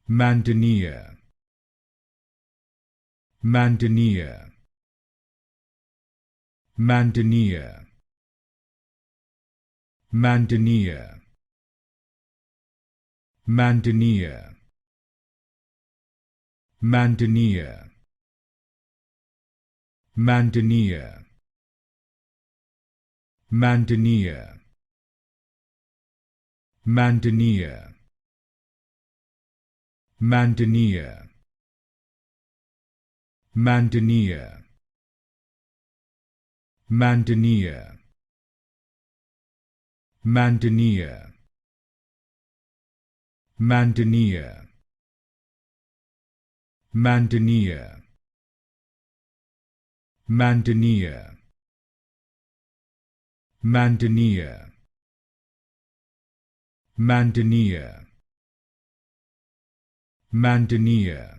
Mantinea, Mantinea, Mantinea, Mantinea, Mantinea, Mantinea, Mantinea, Mantinea, Mantinea, Mantinea, Mantinea, Mantinea, Mantinea, Mantinea, Mantinea, Mantinea, Mantinea, Mantinea, Mantinea,